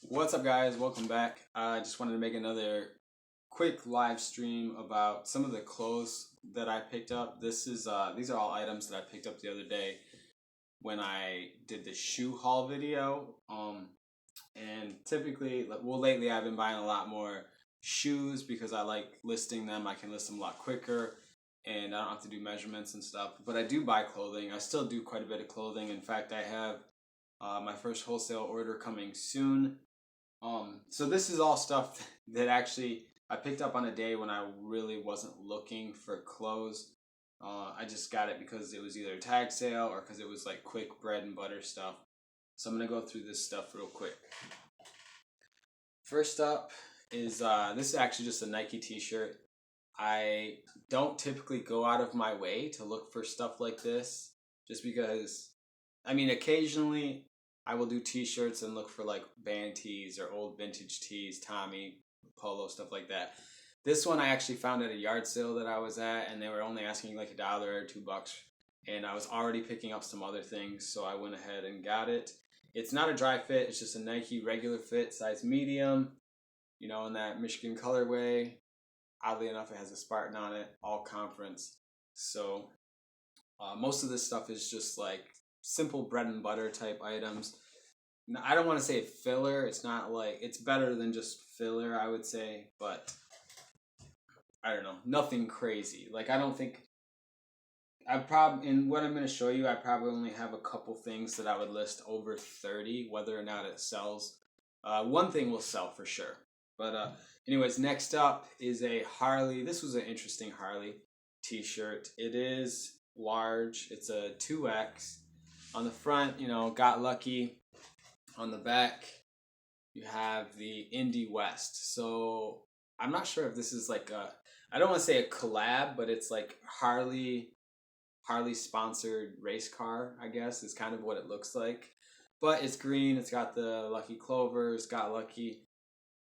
What's up, guys? Welcome back. I just wanted to make another quick live stream about some of the clothes that I picked up. These are all items that I picked up the other day when I did the shoe haul video. And typically, lately I've been buying a lot more shoes because I like listing them. I can list them a lot quicker, and I don't have to do measurements and stuff. But I do buy clothing. I still do quite a bit of clothing. In fact, I have my first wholesale order coming soon. So this is all stuff that actually I picked up on a day when I really wasn't looking for clothes. I just got it because it was either a tag sale or because it was like quick bread and butter stuff. So I'm gonna go through this stuff real quick. First up is this is actually just a Nike t-shirt. I don't typically go out of my way to look for stuff like this just because occasionally I will do t-shirts and look for like band tees or old vintage tees, Tommy, polo, stuff like that. This one I actually found at a yard sale that I was at, and they were only asking like $1 or $2, and I was already picking up some other things, so I went ahead and got it. It's not a dry fit; it's just a Nike regular fit, size medium. In that Michigan colorway. Oddly enough, it has a Spartan on it, all conference. So most of this stuff is just like simple bread and butter type items. Now, I don't want to say filler. It's not like it's better than just filler, I would say, but I don't know, nothing crazy. Like I don't think I probably in what I'm going to show you, I probably only have a couple things that I would list over 30, whether or not it sells. One thing will sell for sure. But anyways, next up is a Harley. This was an interesting Harley t-shirt. It is large. It's a 2X. On the front, got lucky. On the back, you have the Indy West. So I'm not sure if this is like I don't want to say a collab, but it's like Harley sponsored race car, I guess, is kind of what it looks like. But it's green. It's got the Lucky Clover. It's got Lucky.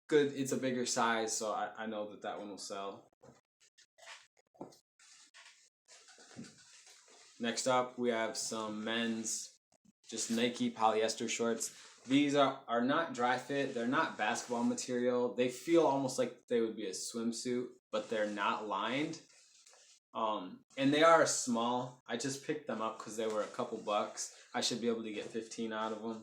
Good. It's a bigger size, so I know that one will sell. Next up, we have some men's just Nike polyester shorts. These are not dry fit. They're not basketball material. They feel almost like they would be a swimsuit, but they're not lined. And they are small. I just picked them up because they were a couple bucks. I should be able to get 15 out of them.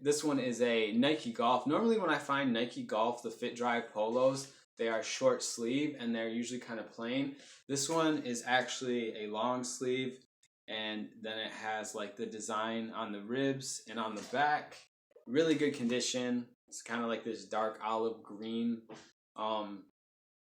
This one is a Nike Golf. Normally when I find Nike Golf, the Fit Dry polos, they are short sleeve and they're usually kind of plain. This one is actually a long sleeve, and then it has like the design on the ribs and on the back. Really good condition. It's kind of like this dark olive green.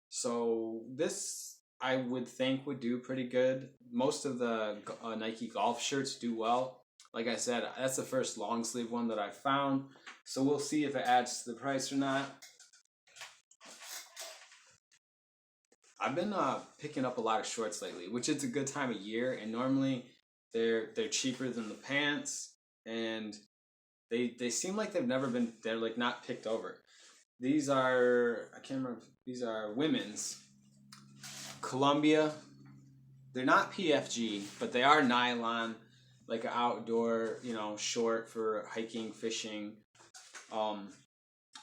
So this I would think would do pretty good. Most of the Nike Golf shirts do well. Like I said, that's the first long sleeve one that I found. So we'll see if it adds to the price or not. I've been picking up a lot of shorts lately, which is a good time of year, and normally they're cheaper than the pants, and they seem like they're like not picked over. These are I can't remember. These are women's Columbia. They're not PFG, but they are nylon, like an outdoor, short for hiking, fishing. Um,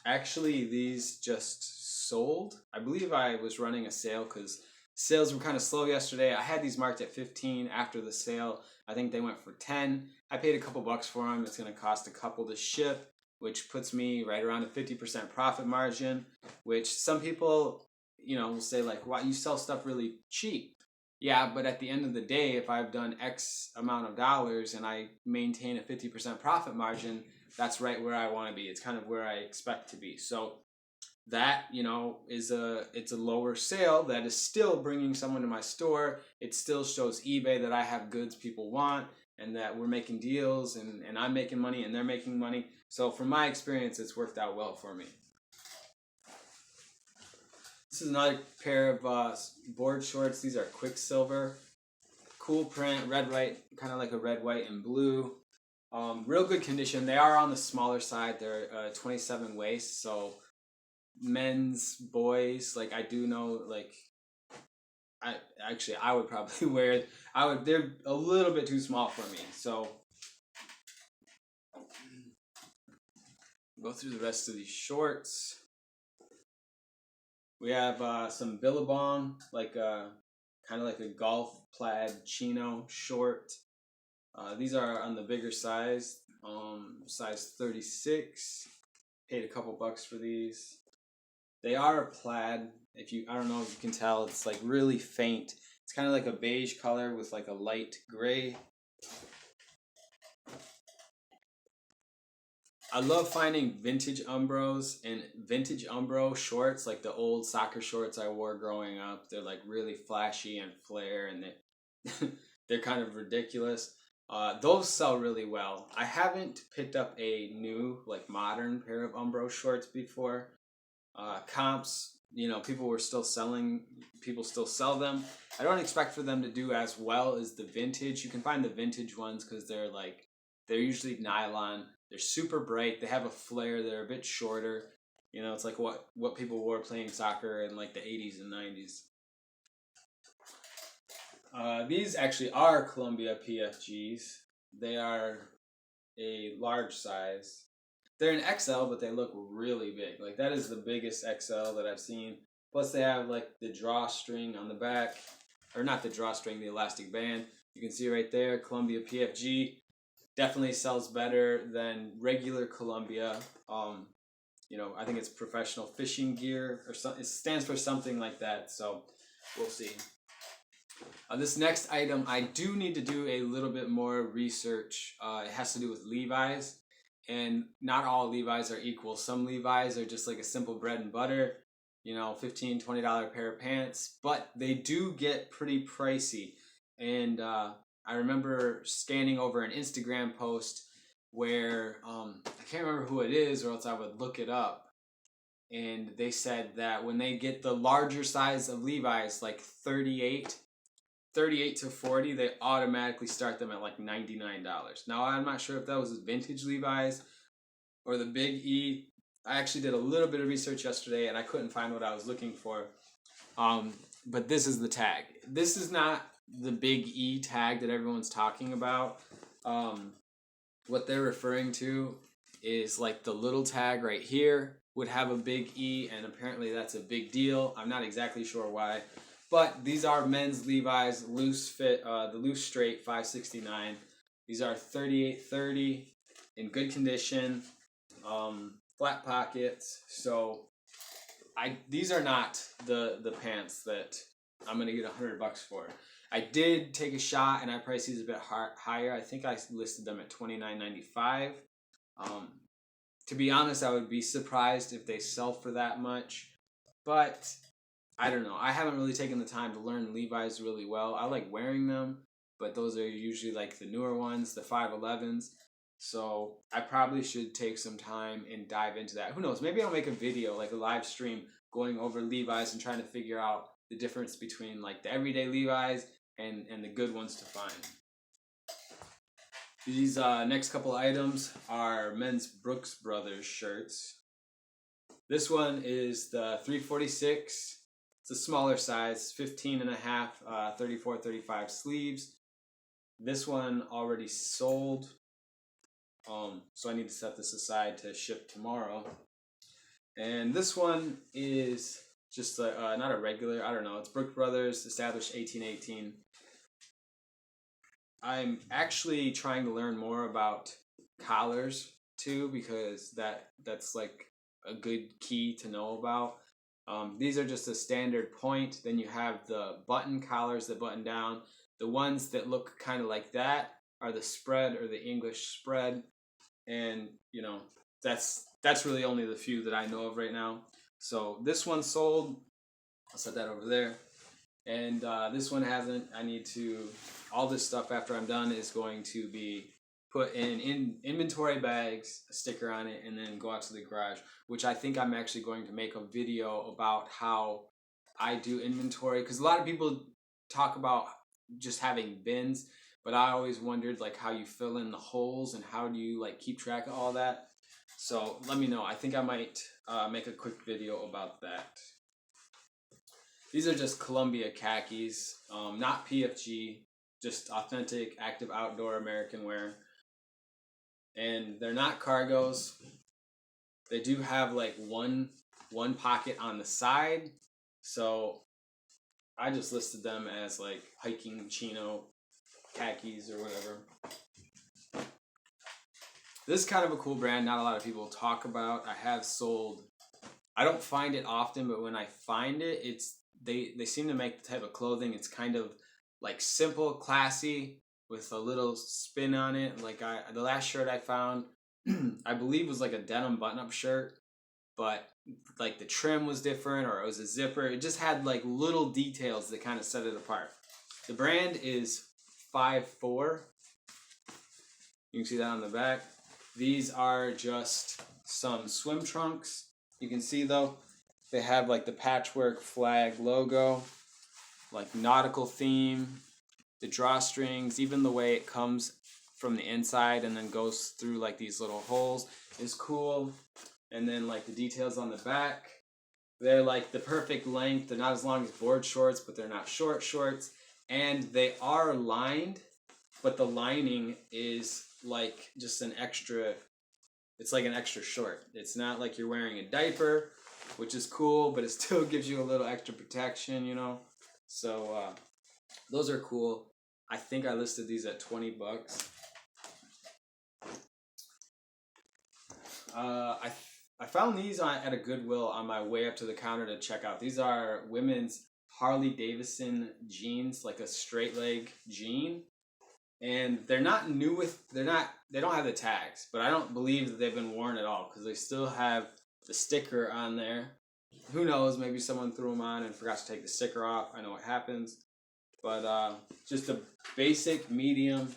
Actually, these just sold. I believe I was running a sale because sales were kind of slow yesterday. I had these marked at 15 after the sale. I think they went for 10. I paid a couple bucks for them. It's going to cost a couple to ship, which puts me right around a 50% profit margin, which some people, will say like, "Why you sell stuff really cheap?" Yeah, but at the end of the day, if I've done X amount of dollars and I maintain a 50% profit margin, that's right where I want to be. It's kind of where I expect to be. So that, it's a lower sale that is still bringing someone to my store. It still shows eBay that I have goods people want and that we're making deals, and I'm making money and they're making money. So from my experience, it's worked out well for me. This is another pair of board shorts. These are Quicksilver. Cool print, red, white, kind of like a red, white, and blue. Real good condition. They are on the smaller side. They're 27 waist, so men's, boys, like I do know, like I would probably wear it. They're a little bit too small for me. So Go through the rest of these shorts. We have some Billabong, like kind of like a golf plaid chino short. These are on the bigger size, size 36. Paid a couple bucks for these. They are a plaid. I don't know if you can tell, it's like really faint. It's kind of like a beige color with like a light gray. I love finding vintage Umbros and vintage Umbro shorts, like the old soccer shorts I wore growing up. They're like really flashy and flare, and they're kind of ridiculous. Those sell really well. I haven't picked up a new, like modern pair of Umbro shorts before. Comps, people still sell them. I don't expect for them to do as well as the vintage. You can find the vintage ones because they're usually nylon. They're super bright. They have a flare. They're a bit shorter. It's like what people wore playing soccer in like the 80s and 90s. These actually are Columbia PFGs. They are a large size. They're an XL, but they look really big. Like that is the biggest XL that I've seen. Plus they have like the drawstring on the back, or not the drawstring, the elastic band. You can see right there, Columbia PFG definitely sells better than regular Columbia. I think it's professional fishing gear or something. It stands for something like that. So we'll see. This next item, I do need to do a little bit more research. It has to do with Levi's. And not all Levi's are equal. Some Levi's are just like a simple bread and butter, $15, $20 pair of pants. But they do get pretty pricey. And I remember scanning over an Instagram post where I can't remember who it is, or else I would look it up. And they said that when they get the larger size of Levi's, like 38 to 40, they automatically start them at like $99. Now, I'm not sure if that was vintage Levi's or the Big E. I actually did a little bit of research yesterday and I couldn't find what I was looking for. But this is the tag. This is not the Big E tag that everyone's talking about. What they're referring to is like the little tag right here would have a Big E, and apparently that's a big deal. I'm not exactly sure why. But these are men's Levi's loose fit, the loose straight 569. These are 3830 in good condition, flat pockets. So these are not the pants that I'm gonna get $100 for. I did take a shot and I priced these a bit higher. I think I listed them at $29.95. To be honest, I would be surprised if they sell for that much, but I don't know. I haven't really taken the time to learn Levi's really well. I like wearing them, but those are usually like the newer ones, the 511s. So I probably should take some time and dive into that. Who knows? Maybe I'll make a video, like a live stream, going over Levi's and trying to figure out the difference between like the everyday Levi's and the good ones to find. These next couple items are men's Brooks Brothers shirts. This one is the 346. It's a smaller size, 15 and a half, 34, 35 sleeves. This one already sold, so I need to set this aside to ship tomorrow. And this one is just not a regular, I don't know, it's Brooks Brothers, established 1818. I'm actually trying to learn more about collars too, because that's like a good key to know about. These are just a standard point. Then you have the button collars that button down. The ones that look kind of like that are the spread or the English spread. And, that's really only the few that I know of right now. So this one sold. I'll set that over there. And this one hasn't. All this stuff after I'm done is going to be put in inventory bags, a sticker on it, and then go out to the garage, which I think I'm actually going to make a video about how I do inventory, because a lot of people talk about just having bins, but I always wondered like how you fill in the holes and how do you like keep track of all that. So let me know. I think I might make a quick video about that. These are just Columbia khakis, not PFG, just authentic active outdoor American wear. and they're not cargos. They do have like one pocket on the side, so I just listed them as like hiking chino khakis or whatever. This is kind of a cool brand. Not a lot of people talk about. I have sold. I don't find it often, but when I find it, it's they seem to make the type of clothing. It's kind of like simple, classy, with a little spin on it. Like the last shirt I found, I believe was like a denim button-up shirt, but like the trim was different, or it was a zipper. It just had like little details that kind of set it apart. The brand is 5'4". You can see that on the back. These are just some swim trunks. You can see though, they have like the patchwork flag logo, like nautical theme, the drawstrings, even the way it comes from the inside and then goes through like these little holes is cool. And then like the details on the back, they're like the perfect length. They're not as long as board shorts, but they're not short shorts. And they are lined, but the lining is like just an extra, it's like an extra short. It's not like you're wearing a diaper, which is cool, but it still gives you a little extra protection, you know? So those are cool. I think I listed these at $20. I found these at a Goodwill on my way up to the counter to check out. These are women's Harley Davidson jeans, like a straight leg jean. And they're not new they don't have the tags, but I don't believe that they've been worn at all because they still have the sticker on there. Who knows, maybe someone threw them on and forgot to take the sticker off. I know what happens. But just a basic medium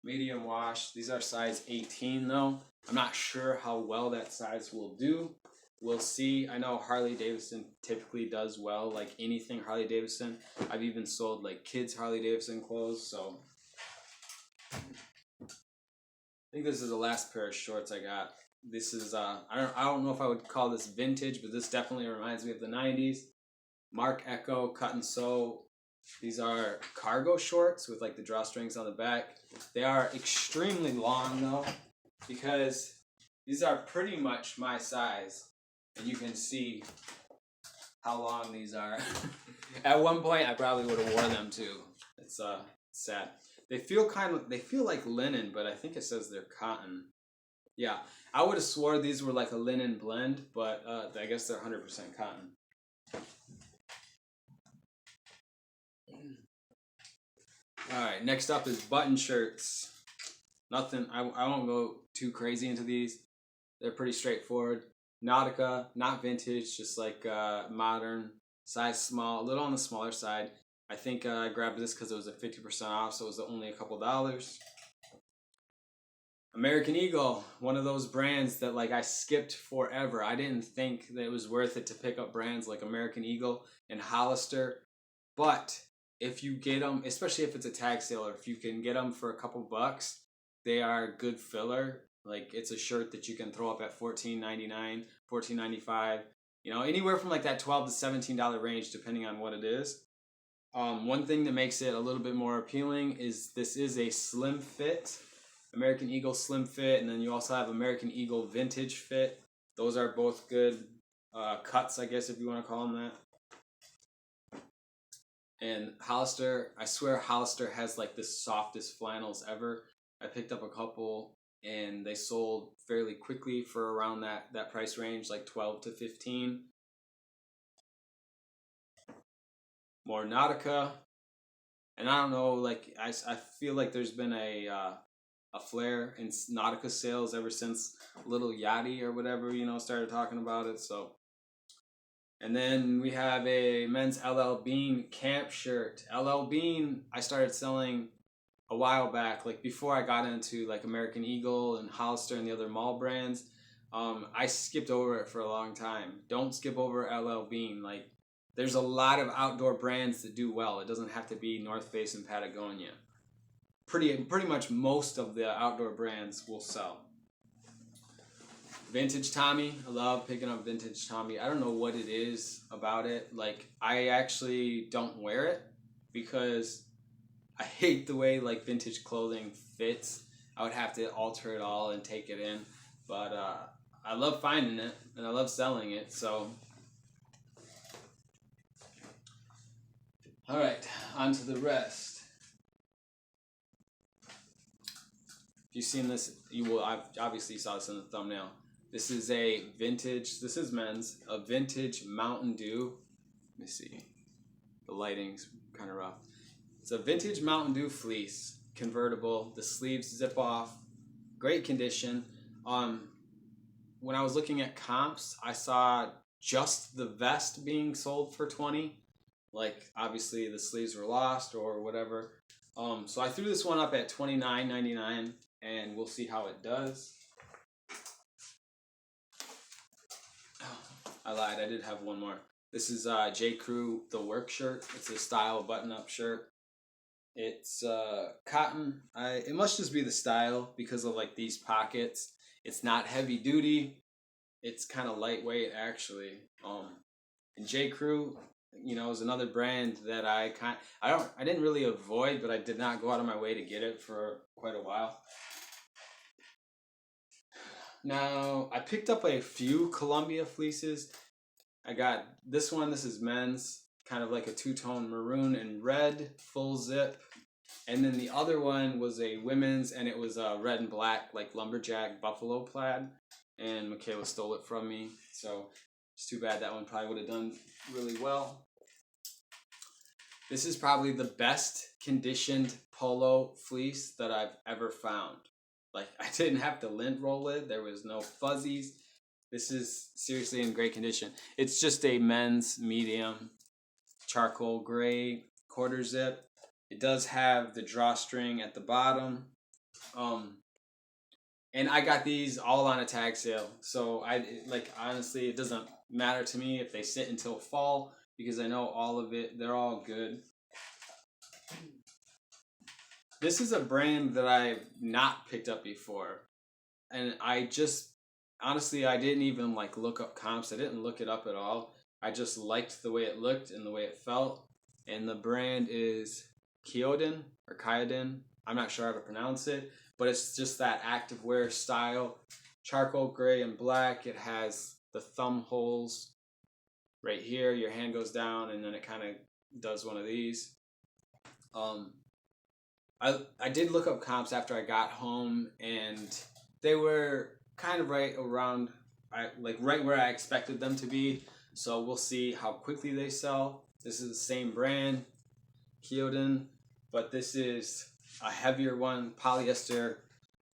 wash. These are size 18 though. I'm not sure how well that size will do. We'll see. I know Harley Davidson typically does well, like anything Harley Davidson. I've even sold like kids Harley Davidson clothes, so I think this is the last pair of shorts I got. This is I don't know if I would call this vintage, but this definitely reminds me of the 90s. Marc Ecko cut and sew. These are cargo shorts with like the drawstrings on the back. They are extremely long though, because these are pretty much my size, and you can see how long these are. At one point, I probably would have worn them too. It's sad. They feel like linen, but I think it says they're cotton. Yeah, I would have swore these were like a linen blend, but I guess they're 100% cotton. All right, next up is button shirts. Nothing. I won't go too crazy into these. They're pretty straightforward. Nautica, not vintage, just like modern, size small, a little on the smaller side. I think I grabbed this because it was at 50% off, so it was only a couple dollars. American Eagle, one of those brands that like I skipped forever. I didn't think that it was worth it to pick up brands like American Eagle and Hollister, but if you get them, especially if it's a tag sale, or if you can get them for a couple bucks, they are good filler. Like it's a shirt that you can throw up at $14.99, $14.95, you know, anywhere from like that $12 to $17 range, depending on what it is. One thing that makes it a little bit more appealing is this is a slim fit, American Eagle slim fit, and then you also have American Eagle vintage fit. Those are both good cuts, I guess, if you want to call them that. And Hollister, I swear Hollister has like the softest flannels ever. I picked up a couple and they sold fairly quickly for around that price range, like 12 to 15. More Nautica. And I don't know, like I feel like there's been a flare in Nautica sales ever since Little Yachty or whatever, you know, started talking about it. So, and then we have a men's LL Bean camp shirt. LL Bean I started selling a while back, like before I got into like American Eagle and Hollister and the other mall brands. I skipped over it for a long time. Don't skip over LL Bean. Like there's a lot of outdoor brands that do well. It doesn't have to be North Face and Patagonia. Pretty much most of the outdoor brands will sell. Vintage Tommy. I love picking up vintage Tommy. I don't know what it is about it. Like I actually don't wear it because I hate the way like vintage clothing fits. I would have to alter it all and take it in. But I love finding it and I love selling it. So, all right, on to the rest. If you've seen this, you will obviously saw this in the thumbnail. This is a vintage, this is men's, a vintage Mountain Dew. Let me see. The lighting's kind of rough. It's a vintage Mountain Dew fleece, convertible. The sleeves zip off. Great condition. When I was looking at comps, I saw just the vest being sold for $20. Like, obviously the sleeves were lost or whatever. So I threw this one up at $29.99, and we'll see how it does. I lied, I did have one more. This is J. Crew, the work shirt. It's a style button-up shirt. It's cotton. It must just be the style because of like these pockets. It's not heavy duty. It's kind of lightweight actually. And J. Crew, you know, is another brand that I didn't really avoid, but I did not go out of my way to get it for quite a while. Now, I picked up a few Columbia fleeces. I got this one. This is men's, kind of like a two-tone maroon and red, full zip. And then the other one was a women's, and it was red and black, like lumberjack buffalo plaid. And Michaela stole it from me, so it's too bad. That one probably would have done really well. This is probably the best conditioned polo fleece that I've ever found. Like, I didn't have to lint roll it. There was no fuzzies. This is seriously in great condition. It's just a men's medium charcoal gray quarter zip. It does have the drawstring at the bottom. And I got these all on a tag sale. So honestly, it doesn't matter to me if they sit until fall because I know all of it, they're all good. This is a brand that I've not picked up before. And honestly, I didn't even like look up comps. I didn't look it up at all. I just liked the way it looked and the way it felt. And the brand is Kyodin or Kyodin. I'm not sure how to pronounce it, but it's just that activewear style. Charcoal gray and black. It has the thumb holes right here. Your hand goes down and then it kind of does one of these. I did look up comps after I got home, and they were kind of right around, right where I expected them to be. So we'll see how quickly they sell. This is the same brand, Kyodin, but this is a heavier one, polyester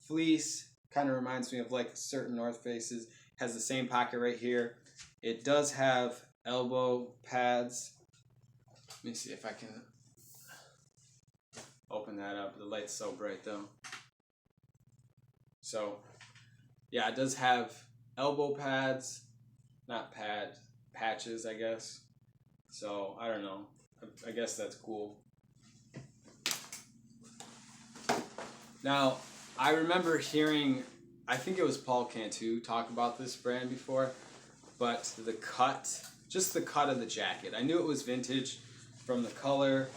fleece. Kind of reminds me of like certain North Faces. Has the same pocket right here. It does have elbow pads. Let me see if I can open that up. The light's so bright though. So yeah, it does have elbow pads, not patches, I guess. So I don't know. I guess that's cool. Now, I remember hearing, I think it was Paul Cantu talk about this brand before, but just the cut of the jacket. I knew it was vintage from the color,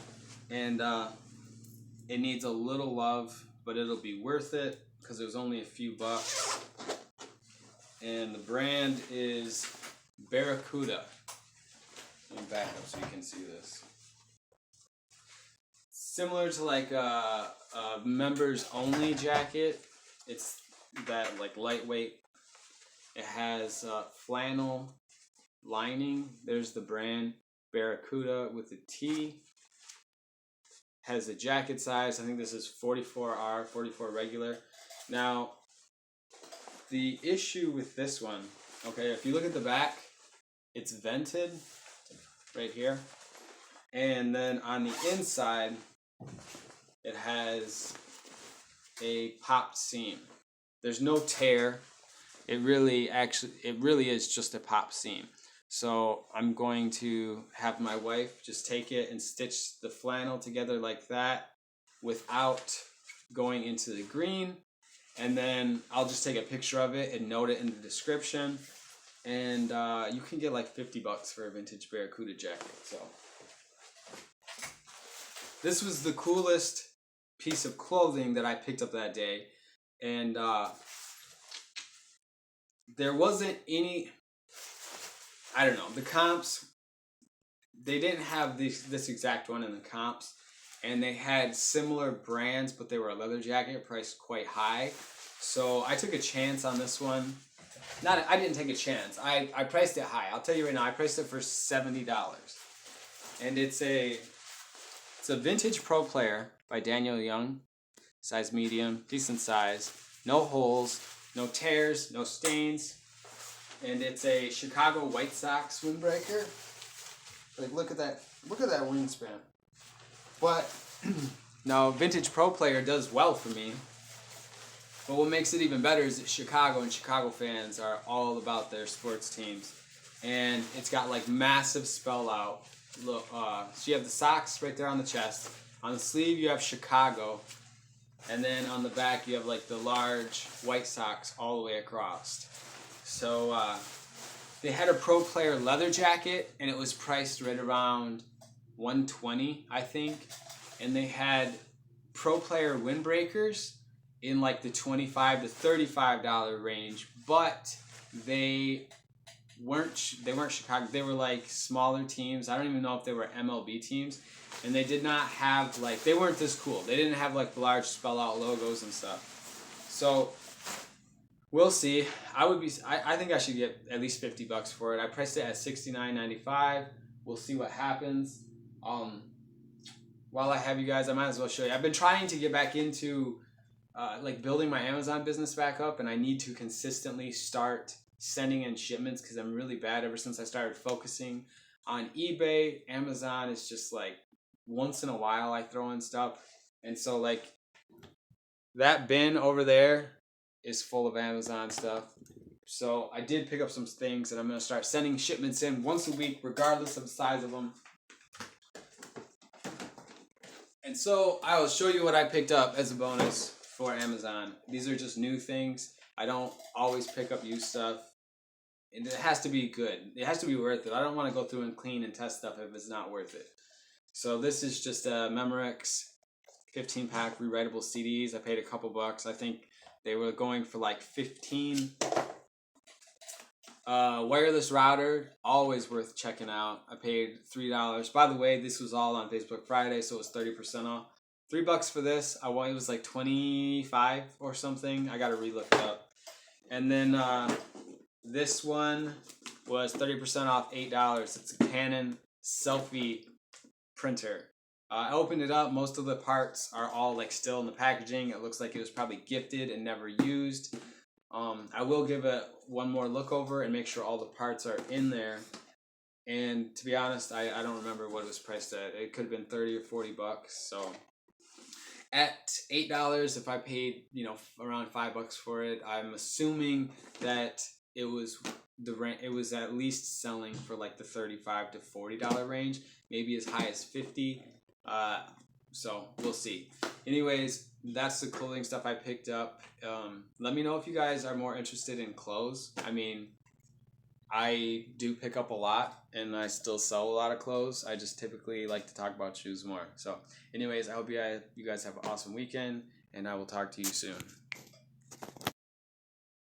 and it needs a little love, but it'll be worth it because it was only a few bucks. And the brand is Barracuda. Let me back up so you can see this. Similar to like a members only jacket. It's that like lightweight. It has flannel lining. There's the brand Barracuda with the T. Has a jacket size. I think this is 44R, 44 regular. Now, the issue with this one, okay, if you look at the back, it's vented right here. And then on the inside, it has a popped seam. There's no tear. It really is just a popped seam. So I'm going to have my wife just take it and stitch the flannel together like that without going into the green. And then I'll just take a picture of it and note it in the description. And you can get like $50 for a vintage Barracuda jacket. So this was the coolest piece of clothing that I picked up that day. and there wasn't any. I don't know, the comps. They didn't have this exact one in the comps, and they had similar brands, but they were a leather jacket priced quite high. So I took a chance on this one. Not I didn't take a chance. I priced it high. I'll tell you right now. I priced it for $70, and it's a vintage Pro Player by Daniel Young, size medium, decent size, no holes, no tears, no stains, and it's a Chicago White Sox windbreaker. Like look at that wingspan. But now Vintage Pro Player does well for me. But what makes it even better is that Chicago and Chicago fans are all about their sports teams. And it's got like massive spell out. Look, so you have the Sox right there on the chest. On the sleeve you have Chicago. And then on the back you have like the large White Sox all the way across. So they had a Pro Player leather jacket and it was priced right around $120, I think. And they had Pro Player windbreakers in like the $25 to $35 range, but they weren't Chicago. They were like smaller teams. I don't even know if they were MLB teams, and they did not have like they weren't this cool. They didn't have like the large spell out logos and stuff. So we'll see. I think I should get at least $50 for it. I priced it at $69.95. We'll see what happens. While I have you guys, I might as well show you. I've been trying to get back into like building my Amazon business back up, and I need to consistently start sending in shipments because I'm really bad ever since I started focusing on eBay. Amazon is just like once in a while I throw in stuff, and so like that bin over there is full of Amazon stuff. So I did pick up some things, and I'm gonna start sending shipments in once a week, regardless of the size of them. And so I will show you what I picked up as a bonus for Amazon. These are just new things. I don't always pick up used stuff. And it has to be good. It has to be worth it. I don't want to go through and clean and test stuff if it's not worth it. So this is just a Memorex 15-pack rewritable CDs. I paid a couple bucks. I think they were going for like 15. Wireless router, always worth checking out. I paid $3. By the way, this was all on Facebook Friday, so it was 30% off. $3 for this. It was like 25 or something. I gotta relook it up. And then this one was 30% off, $8. It's a Canon selfie printer. I opened it up. Most of the parts are all like still in the packaging. It looks like it was probably gifted and never used. I will give it one more look over and make sure all the parts are in there. And to be honest, I don't remember what it was priced at. It could have been 30 or 40 bucks. So at $8, if I paid around $5 for it, I'm assuming that it was at least selling for like the $35 to $40 range, maybe as high as 50. So we'll see. Anyways, that's the clothing stuff I picked up. Let me know if you guys are more interested in clothes. I mean, I do pick up a lot, and I still sell a lot of clothes. I just typically like to talk about shoes more. So anyways, I hope you guys have an awesome weekend, and I will talk to you soon.